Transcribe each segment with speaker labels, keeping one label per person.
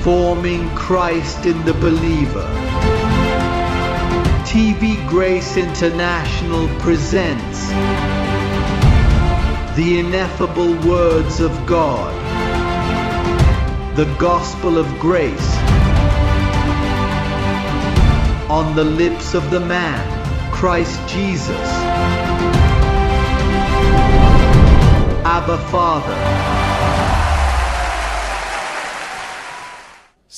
Speaker 1: forming Christ in the believer. TV Grace International presents the ineffable words of God, the gospel of grace, on the lips of the man, Christ Jesus. Abba Father.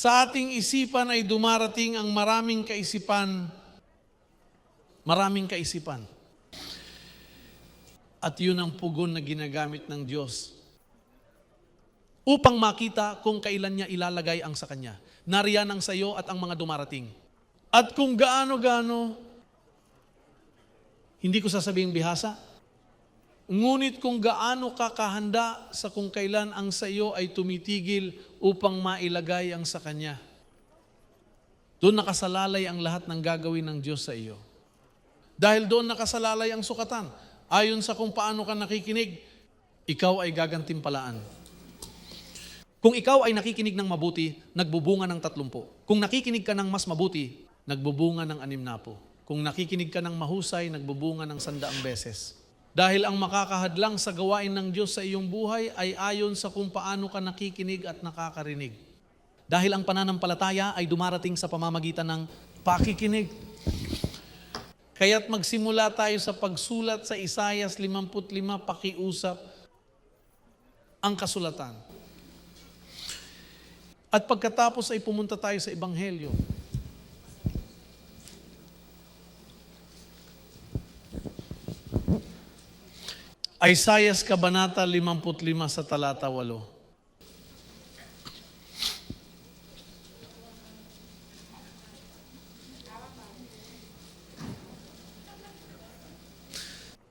Speaker 2: Sa ating isipan ay dumarating ang maraming kaisipan. At yun ang pugon na ginagamit ng Diyos upang makita kung kailan niya ilalagay ang sa Kanya. Nariyan ang sayo at ang mga dumarating. At kung gaano-gaano, hindi ko sasabing bihasa, ngunit kung gaano ka kahanda sa kung kailan ang sayo ay tumitigil upang mailagay ang sa Kanya. Doon nakasalalay ang lahat ng gagawin ng Diyos sa iyo. Dahil doon nakasalalay ang sukatan. Ayon sa kung paano ka nakikinig, ikaw ay gagantimpalaan. Kung ikaw ay nakikinig ng mabuti, nagbubunga ng 30. Kung nakikinig ka ng mas mabuti, nagbubunga ng 60. Kung nakikinig ka ng mahusay, nagbubunga ng 100 beses. Dahil ang makakahadlang sa gawain ng Diyos sa iyong buhay ay ayon sa kung paano ka nakikinig at nakakarinig. Dahil ang pananampalataya ay dumarating sa pamamagitan ng pakikinig. Kaya't magsimula tayo sa pagsulat sa Isaias 55, pakiusap ang kasulatan. At pagkatapos ay pumunta tayo sa Ebanghelyo. Isaiah Kabanata 55 sa talata 8.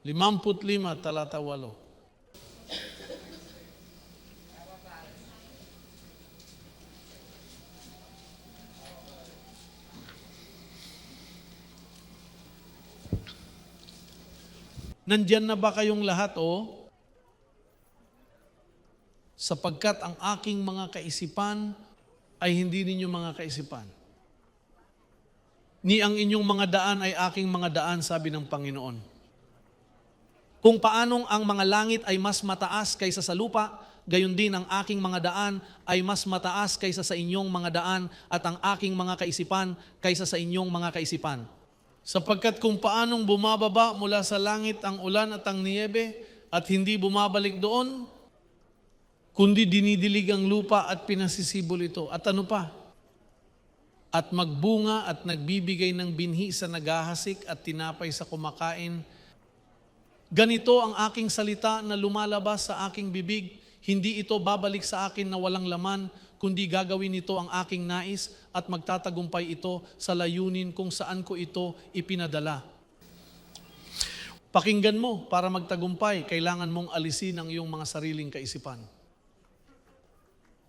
Speaker 2: Limamput-lima, talata 8. Nandyan na ba kayong lahat, sapagkat ang aking mga kaisipan ay hindi ninyo mga kaisipan. Ni ang inyong mga daan ay aking mga daan, sabi ng Panginoon. Kung paanong ang mga langit ay mas mataas kaysa sa lupa, gayon din ang aking mga daan ay mas mataas kaysa sa inyong mga daan at ang aking mga kaisipan kaysa sa inyong mga kaisipan. Sapagkat kung paanong bumababa mula sa langit ang ulan at ang niyebe at hindi bumabalik doon, kundi dinidilig ang lupa at pinasisibol ito. At ano pa? At magbunga at nagbibigay ng binhi sa naghahasik at tinapay sa kumakain. Ganito ang aking salita na lumalabas sa aking bibig, hindi ito babalik sa akin na walang laman, kundi gagawin nito ang aking nais at magtatagumpay ito sa layunin kung saan ko ito ipinadala. Pakinggan mo, para magtagumpay, kailangan mong alisin ang iyong mga sariling kaisipan.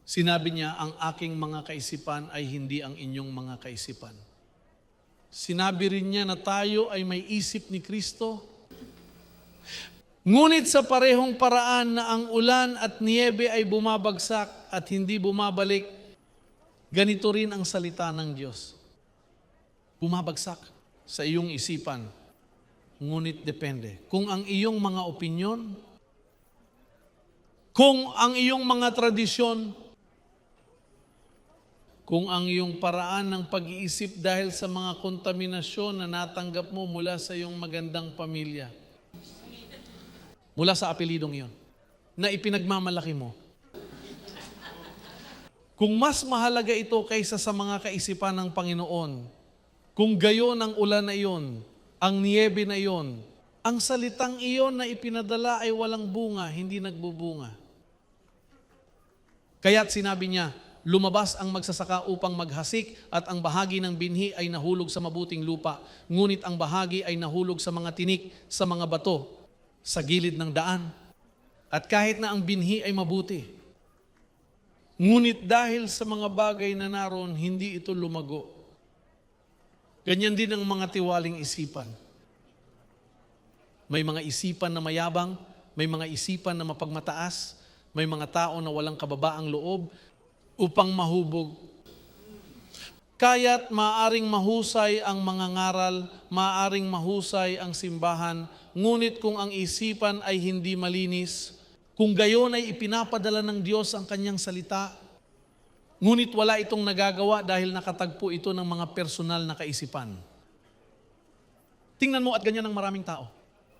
Speaker 2: Sinabi niya, ang aking mga kaisipan ay hindi ang inyong mga kaisipan. Sinabi rin niya na tayo ay may isip ni Kristo. Ngunit sa parehong paraan na ang ulan at niyebe ay bumabagsak at hindi bumabalik, ganito rin ang salita ng Diyos. Bumabagsak sa iyong isipan, ngunit depende. Kung ang iyong mga opinyon, kung ang iyong mga tradisyon, kung ang iyong paraan ng pag-iisip dahil sa mga kontaminasyon na natanggap mo mula sa iyong magandang pamilya, mula sa apelidong iyon, na ipinagmamalaki mo. Kung mas mahalaga ito kaysa sa mga kaisipan ng Panginoon, kung gayon ang ulan na iyon, ang niyebe na iyon, ang salitang iyon na ipinadala ay walang bunga, hindi nagbubunga. Kaya't sinabi niya, lumabas ang magsasaka upang maghasik at ang bahagi ng binhi ay nahulog sa mabuting lupa, ngunit ang bahagi ay nahulog sa mga tinik, sa mga bato, sa gilid ng daan. At kahit na ang binhi ay mabuti, ngunit dahil sa mga bagay na naroon, hindi ito lumago. Ganyan din ang mga tiwaling isipan. May mga isipan na mayabang, may mga isipan na mapagmataas, may mga tao na walang kababaang loob upang mahubog Kaya't maaring mahusay ang mga ngaral, maaring mahusay ang simbahan, ngunit kung ang isipan ay hindi malinis, kung gayon ay ipinapadala ng Diyos ang kanyang salita, ngunit wala itong nagagawa dahil nakatagpo ito ng mga personal na kaisipan. Tingnan mo at ganyan ang maraming tao.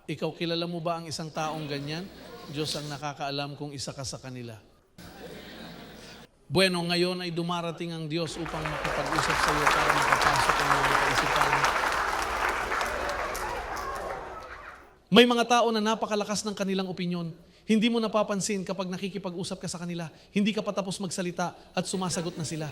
Speaker 2: Ikaw, kilala mo ba ang isang taong ganyan? Diyos ang nakakaalam kung isa ka sa kanila. Bueno, ngayon ay dumarating ang Diyos upang makipag-usap sa iyo para makapasok ang mga kaisipan. May mga tao na napakalakas ng kanilang opinyon. Hindi mo napapansin kapag nakikipag-usap ka sa kanila, hindi ka pa tapos magsalita at sumasagot na sila.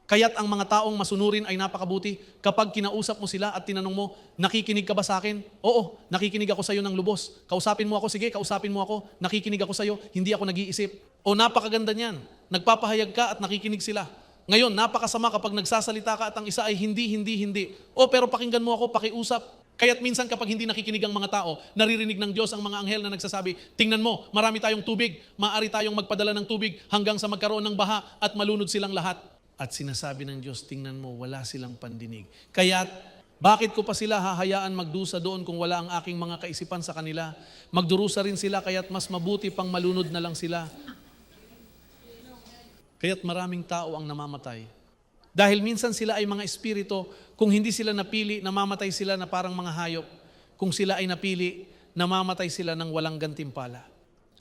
Speaker 2: Kaya't ang mga taong masunurin ay napakabuti. Kapag kinausap mo sila at tinanong mo, nakikinig ka ba sa akin? Oo, nakikinig ako sa iyo ng lubos. Kausapin mo ako, sige, kausapin mo ako. Nakikinig ako sa iyo, hindi ako nag-iisip. O napakaganda niyan. Nagpapahayag ka at nakikinig sila. Ngayon, napakasama kapag nagsasalita ka at ang isa ay hindi. O pero pakinggan mo ako, pakiusap. Kaya't minsan kapag hindi nakikinig ang mga tao, naririnig ng Diyos ang mga anghel na nagsasabi, tingnan mo, marami tayong tubig, maaari tayong magpadala ng tubig hanggang sa magkaroon ng baha at malunod silang lahat. At sinasabi ng Diyos, tingnan mo, wala silang pandinig. Kaya't, bakit ko pa sila hahayaan magdusa doon kung wala ang aking mga kaisipan sa kanila? Magdurusa rin sila, kaya't mas mabuti pang malunod na lang sila. Kaya't maraming tao ang namamatay. Dahil minsan sila ay mga espiritu, kung hindi sila napili, namamatay sila na parang mga hayop. Kung sila ay napili, namamatay sila ng walang gantimpala.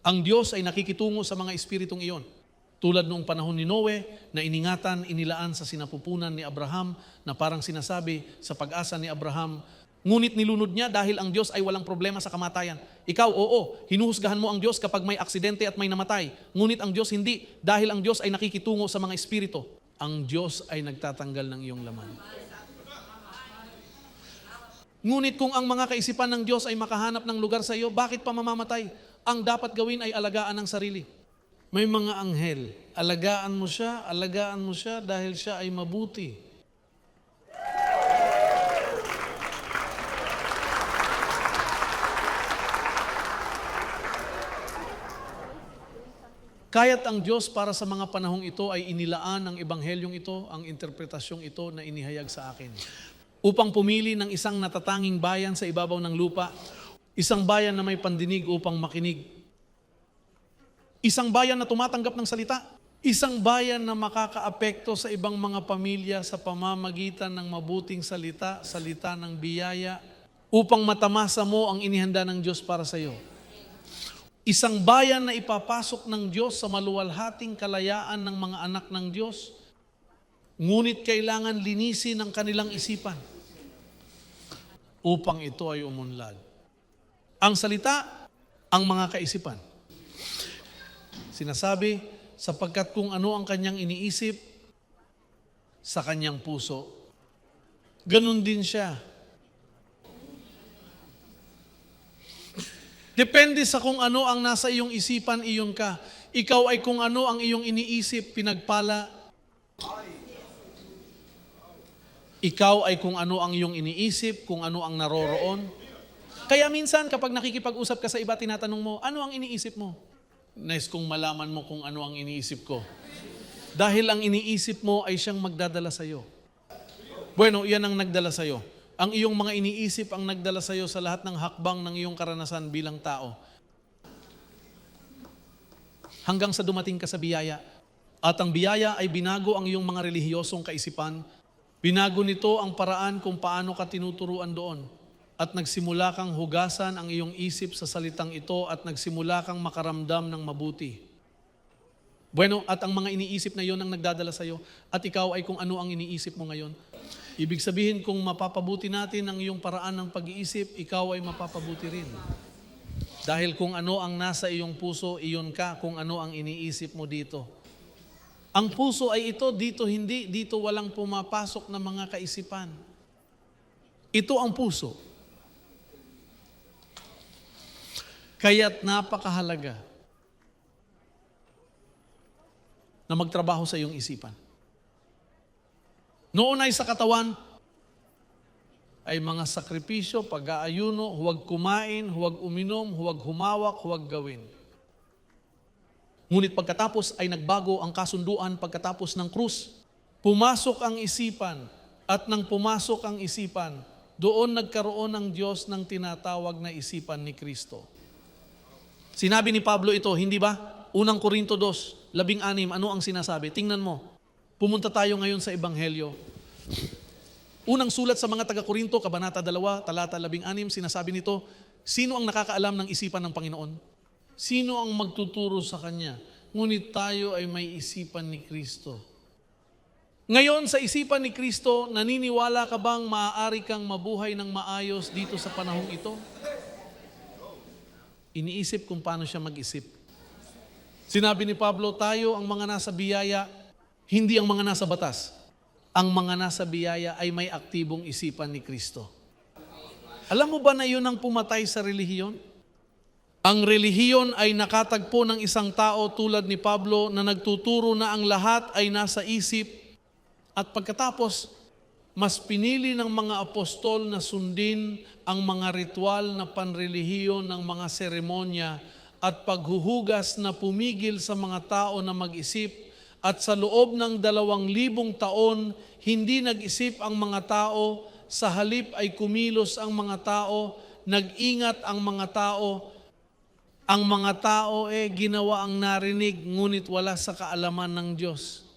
Speaker 2: Ang Diyos ay nakikitungo sa mga espiritong iyon. Tulad noong panahon ni Noe, na iningatan, inilaan sa sinapupunan ni Abraham, na parang sinasabi sa pag-asa ni Abraham, ngunit nilunod niya dahil ang Diyos ay walang problema sa kamatayan. Ikaw, oo, hinuhusgahan mo ang Diyos kapag may aksidente at may namatay. Ngunit ang Diyos hindi, dahil ang Diyos ay nakikitungo sa mga espiritu. Ang Diyos ay nagtatanggal ng iyong laman. Ngunit kung ang mga kaisipan ng Diyos ay makahanap ng lugar sa iyo, bakit pa mamamatay? Ang dapat gawin ay alagaan ang sarili. May mga anghel, alagaan mo siya dahil siya ay mabuti. Kaya't ang Diyos para sa mga panahong ito ay inilaan ang ebanghelyong ito, ang interpretasyong ito na inihayag sa akin. Upang pumili ng isang natatanging bayan sa ibabaw ng lupa, isang bayan na may pandinig upang makinig. Isang bayan na tumatanggap ng salita, isang bayan na makakaapekto sa ibang mga pamilya sa pamamagitan ng mabuting salita, salita ng biyaya, upang matamasa mo ang inihanda ng Diyos para sa iyo. Isang bayan na ipapasok ng Diyos sa maluwalhating kalayaan ng mga anak ng Diyos, ngunit kailangan linisin ang kanilang isipan upang ito ay umunlad. Ang salita, ang mga kaisipan. Sinasabi, sapagkat kung ano ang kanyang iniisip sa kanyang puso, ganun din siya. Depende sa kung ano ang nasa iyong isipan, iyon ka. Ikaw ay kung ano ang iyong iniisip, pinagpala. Ikaw ay kung ano ang iyong iniisip, kung ano ang naroroon. Kaya minsan kapag nakikipag-usap ka sa iba, tinatanong mo, ano ang iniisip mo? Nice kung malaman mo kung ano ang iniisip ko. Dahil ang iniisip mo ay siyang magdadala sa iyo. Bueno, yan ang nagdala sa iyo. Ang iyong mga iniisip ang nagdala sa iyo sa lahat ng hakbang ng iyong karanasan bilang tao. Hanggang sa dumating ka sa biyaya. At ang biyaya ay binago ang iyong mga relihiyosong kaisipan. Binago nito ang paraan kung paano ka tinuturuan doon. At nagsimula kang hugasan ang iyong isip sa salitang ito at nagsimula kang makaramdam ng mabuti. Bueno, at ang mga iniisip na iyon ang nagdadala sa iyo. At ikaw ay kung ano ang iniisip mo ngayon. Ibig sabihin, kung mapapabuti natin ang iyong paraan ng pag-iisip, ikaw ay mapapabuti rin. Dahil kung ano ang nasa iyong puso, iyon ka, kung ano ang iniisip mo dito. Ang puso ay ito, dito hindi, dito walang pumapasok na mga kaisipan. Ito ang puso. Kaya't napakahalaga na magtrabaho sa iyong isipan. Noon ay sa katawan, ay mga sakripisyo, pag-aayuno, huwag kumain, huwag uminom, huwag humawak, huwag gawin. Ngunit pagkatapos ay nagbago ang kasunduan pagkatapos ng krus. Pumasok ang isipan, at nang pumasok ang isipan, doon nagkaroon ng Diyos ng tinatawag na isipan ni Kristo. Sinabi ni Pablo ito, hindi ba? Unang Korinto 2:16, ano ang sinasabi? Tingnan mo. Pumunta tayo ngayon sa Ebanghelyo. Unang sulat sa mga taga-Korinto, Kabanata 2, talata 16, sinasabi nito, sino ang nakakaalam ng isipan ng Panginoon? Sino ang magtuturo sa Kanya? Ngunit tayo ay may isipan ni Kristo. Ngayon, sa isipan ni Kristo, naniniwala ka bang maaari kang mabuhay ng maayos dito sa panahong ito? Iniisip kung paano siya mag-isip. Sinabi ni Pablo, tayo ang mga nasa biyaya, hindi ang mga nasa batas. Ang mga nasa biyaya ay may aktibong isipan ni Kristo. Alam mo ba na yun ang pumatay sa relihiyon? Ang relihiyon ay nakatagpo ng isang tao tulad ni Pablo na nagtuturo na ang lahat ay nasa isip, at pagkatapos, mas pinili ng mga apostol na sundin ang mga ritual na panrelihiyon ng mga seremonya at paghuhugas na pumigil sa mga tao na mag-isip, at sa loob ng 2,000 taon, hindi nag-isip ang mga tao, sa halip ay kumilos ang mga tao, nag-ingat ang mga tao. Ang mga tao ginawa ang narinig, ngunit wala sa kaalaman ng Diyos.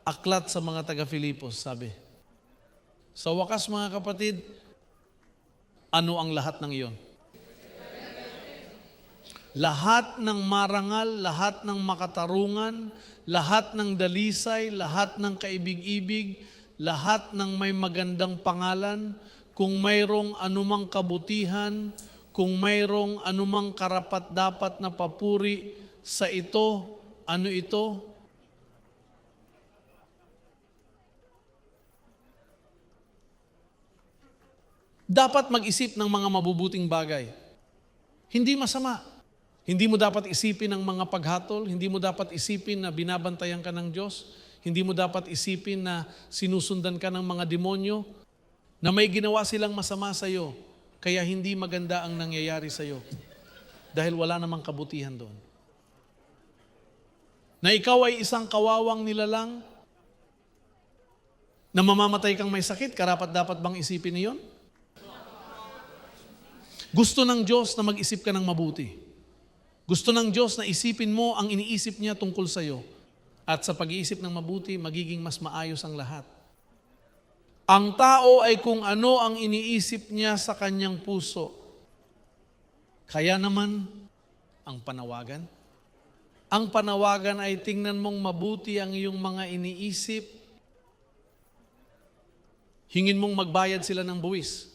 Speaker 2: Aklat sa mga taga-Filipos, sabi. Sa wakas, mga kapatid, ano ang lahat ng iyon? Lahat ng marangal, lahat ng makatarungan, lahat ng dalisay, lahat ng kaibig-ibig, lahat ng may magandang pangalan, kung mayroong anumang kabutihan, kung mayroong anumang karapat-dapat na papuri, sa ito, ano ito? Dapat mag-isip ng mga mabubuting bagay. Hindi masama. Hindi mo dapat isipin ang mga paghatol, hindi mo dapat isipin na binabantayan ka ng Diyos, hindi mo dapat isipin na sinusundan ka ng mga demonyo, na may ginawa silang masama sa iyo, kaya hindi maganda ang nangyayari sa iyo. Dahil wala namang kabutihan doon. Na ikaw ay isang kawawang nilalang, na mamamatay kang may sakit, karapat-dapat bang isipin niyon? Gusto ng Diyos na mag-isip ka ng mabuti. Gusto ng Diyos na isipin mo ang iniisip niya tungkol sa iyo. At sa pag-iisip ng mabuti, magiging mas maayos ang lahat. Ang tao ay kung ano ang iniisip niya sa kanyang puso. Kaya naman, ang panawagan. Ang panawagan ay tingnan mong mabuti ang iyong mga iniisip. Hingin mong magbayad sila ng buwis.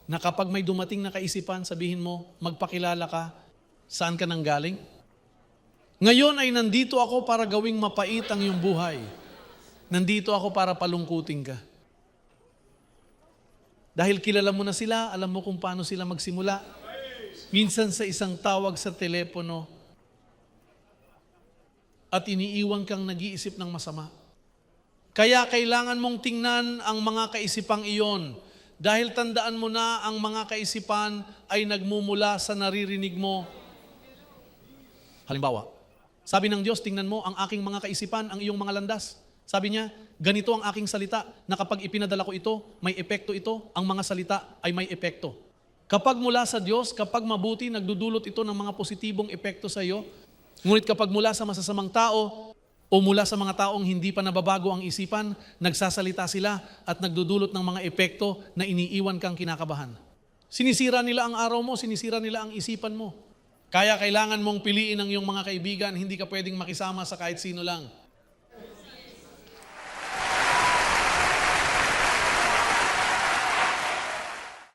Speaker 2: Na kapag may dumating na kaisipan, sabihin mo, magpakilala ka, saan ka nanggaling? Ngayon ay nandito ako para gawing mapait ang iyong buhay. Nandito ako para palungkutin ka. Dahil kilala mo na sila, alam mo kung paano sila magsimula. Minsan sa isang tawag sa telepono, at iniiwan kang nag-iisip ng masama. Kaya kailangan mong tingnan ang mga kaisipang iyon. Dahil tandaan mo na ang mga kaisipan ay nagmumula sa naririnig mo. Halimbawa, sabi ng Diyos, tingnan mo ang aking mga kaisipan, ang iyong mga landas. Sabi niya, ganito ang aking salita, na kapag ipinadala ko ito, may epekto ito, ang mga salita ay may epekto. Kapag mula sa Diyos, kapag mabuti, nagdudulot ito ng mga positibong epekto sa iyo. Ngunit kapag mula sa masasamang tao, o mula sa mga taong hindi pa nababago ang isipan, nagsasalita sila at nagdudulot ng mga epekto na iniiwan kang kinakabahan. Sinisira nila ang araw mo, sinisira nila ang isipan mo. Kaya kailangan mong piliin ang iyong mga kaibigan, hindi ka pwedeng makisama sa kahit sino lang.